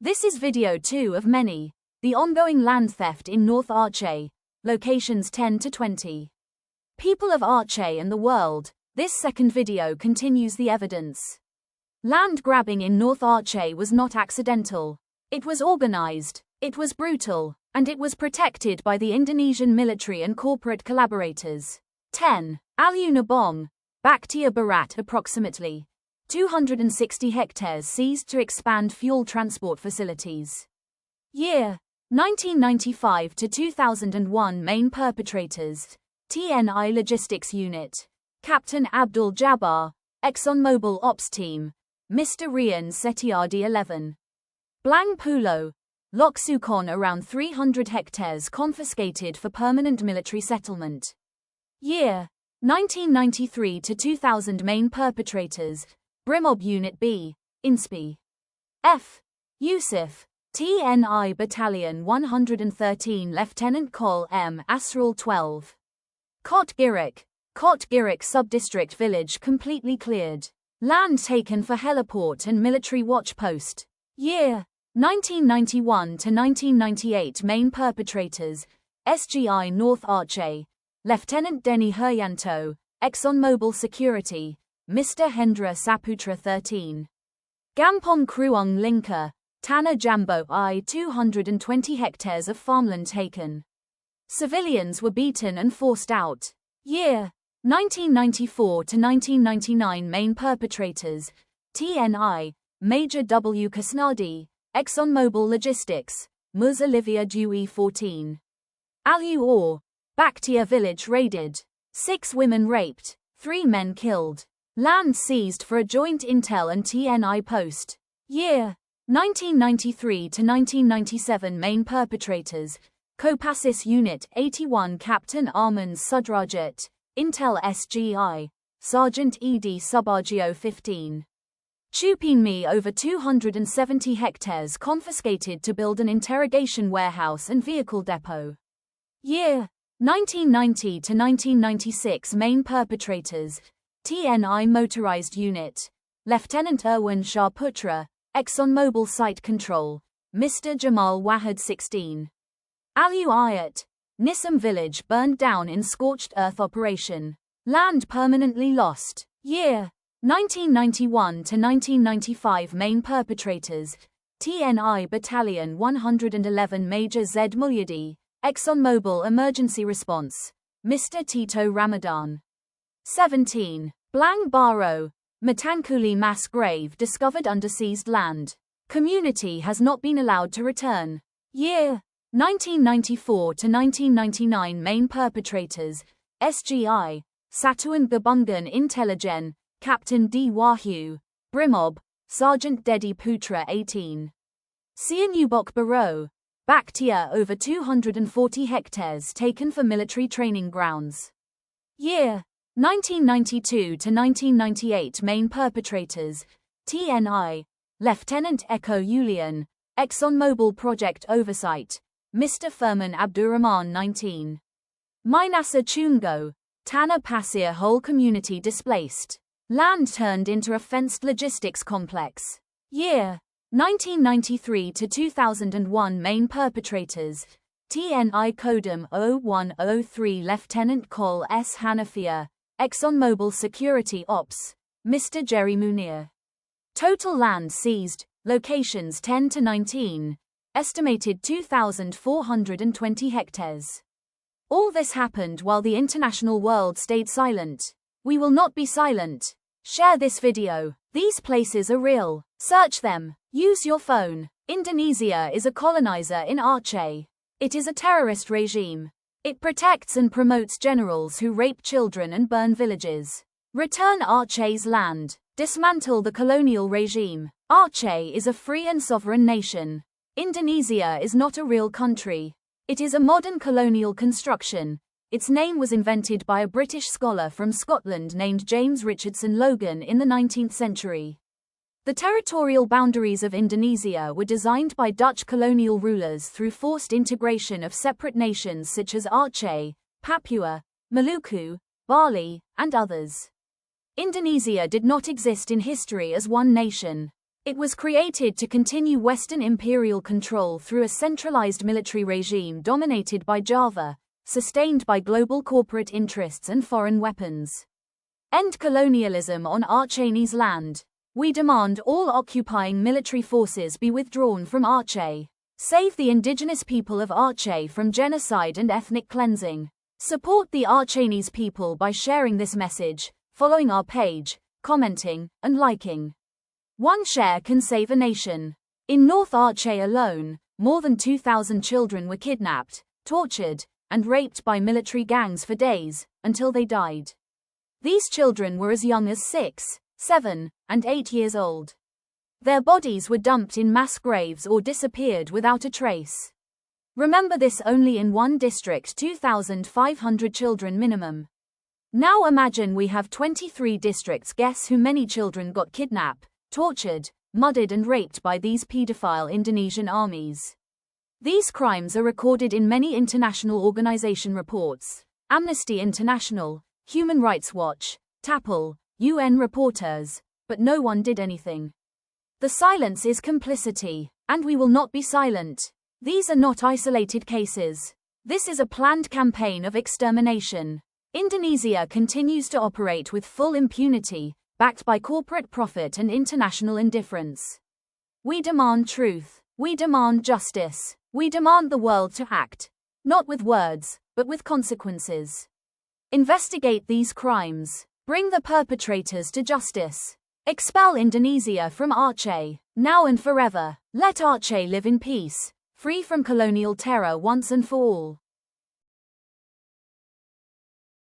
This is video 2 of many. The ongoing land theft in North Aceh, locations 10 to 20. People of Aceh and the world, this second video continues the evidence. Land grabbing in North Aceh was not accidental. It was organized, it was brutal, and it was protected by the Indonesian military and corporate collaborators. 10. Alu Nabong, Bakhtia Barat. Approximately 260 hectares seized to expand fuel transport facilities. Year 1995 to 2001. Main perpetrators: TNI Logistics Unit, Captain Abdul Jabbar, ExxonMobil Ops Team, Mr. Rian Setiadi. 11. Blang Pulo, Lok Sukon. Around 300 hectares confiscated for permanent military settlement. Year 1993 to 2000. Main perpetrators: Brimob Unit B, Inspi. F. Yusuf, TNI Battalion 113. Lieutenant Col M. Asral. 12. Kot Girik, Subdistrict Village completely cleared. Land taken for heliport and military watch post. Year 1991 to 1998. Main perpetrators: SGI North Aceh, Lieutenant Denny Heryanto, ExxonMobil Security, Mr. Hendra Saputra. 13. Gampong Kruong Linka, Tanah Jambo. 220 hectares of farmland taken. Civilians were beaten and forced out. Year 1994 to 1999. Main perpetrators: TNI, Major W. Kasnadi, ExxonMobil Logistics, Mus Olivia Dewey. 14. Alu Or, Bakhtia Village raided. 6 women raped, 3 men killed. Land seized for a joint intel and TNI post. Year 1993 to 1997. Main perpetrators: Kopassus Unit 81. Captain Armand Sudrajat, Intel SGI, Sergeant Ed Subargio. 15. Chupinmi. Over 270 hectares confiscated to build an interrogation warehouse and vehicle depot. Year 1990 to 1996. Main perpetrators: TNI Motorized Unit, Lieutenant Irwin Shah Putra, ExxonMobil Site Control, Mr. Jamal Wahid. 16. Alu Ayat, Nisam Village burned down in scorched earth operation. Land permanently lost. Year 1991 to 1995. Main perpetrators: TNI Battalion 111. Major Z. Mulyadi, ExxonMobil Emergency Response, Mr. Tito Ramadan. 17. Blang Baro, Matankuli mass grave discovered under seized land. Community has not been allowed to return. Year 1994 to 1999. Main perpetrators: SGI, Satuan Gabungan Intelijen, Captain D. Wahyu, Brimob, Sergeant Dedi Putra. 18. Sianubok Baro, Bakhtia. Over 240 hectares taken for military training grounds. Year 1992 to 1998. Main perpetrators: TNI, Lieutenant Eko Yulian, ExxonMobil Project Oversight, Mr. Furman Abdurrahman. 19. Minasa Chungo, Tanah Pasir. Whole community displaced. Land turned into a fenced logistics complex. Year 1993 to 2001. Main perpetrators: TNI Kodam 0103. Lieutenant Col S. Hanafia, ExxonMobil Security Ops, Mr. Jerry Munir. Total land seized, locations 10 to 19, estimated 2,420 hectares. All this happened while the international world stayed silent. We will not be silent. Share this video. These places are real. Search them. Use your phone. Indonesia is a colonizer in Aceh. It is a terrorist regime. It protects and promotes generals who rape children and burn villages. Return Aceh's land. Dismantle the colonial regime. Aceh is a free and sovereign nation. Indonesia is not a real country. It is a modern colonial construction. Its name was invented by a British scholar from Scotland named James Richardson Logan in the 19th century. The territorial boundaries of Indonesia were designed by Dutch colonial rulers through forced integration of separate nations such as Aceh, Papua, Maluku, Bali, and others. Indonesia did not exist in history as one nation. It was created to continue Western imperial control through a centralized military regime dominated by Java, sustained by global corporate interests and foreign weapons. End colonialism on Aceh's land. We demand all occupying military forces be withdrawn from Aceh. Save the indigenous people of Aceh from genocide and ethnic cleansing. Support the Acehese people by sharing this message, following our page, commenting, and liking. One share can save a nation. In North Aceh alone, more than 2,000 children were kidnapped, tortured, and raped by military gangs for days, until they died. These children were as young as 6, 7, and 8 years old. Their bodies were dumped in mass graves or disappeared without a trace. Remember this only in one district 2,500 children minimum. Now imagine we have 23 districts. Guess how many children got kidnapped, tortured, murdered and raped by these pedophile Indonesian armies. These crimes are recorded in many international organization reports. Amnesty International, Human Rights Watch, TAPL, UN reporters, but no one did anything. The silence is complicity, and we will not be silent. These are not isolated cases. This is a planned campaign of extermination. Indonesia continues to operate with full impunity, backed by corporate profit and international indifference. We demand truth. We demand justice. We demand the world to act, not with words, but with consequences. Investigate these crimes. Bring the perpetrators to justice. Expel Indonesia from Aceh, now and forever. Let Aceh live in peace, free from colonial terror once and for all.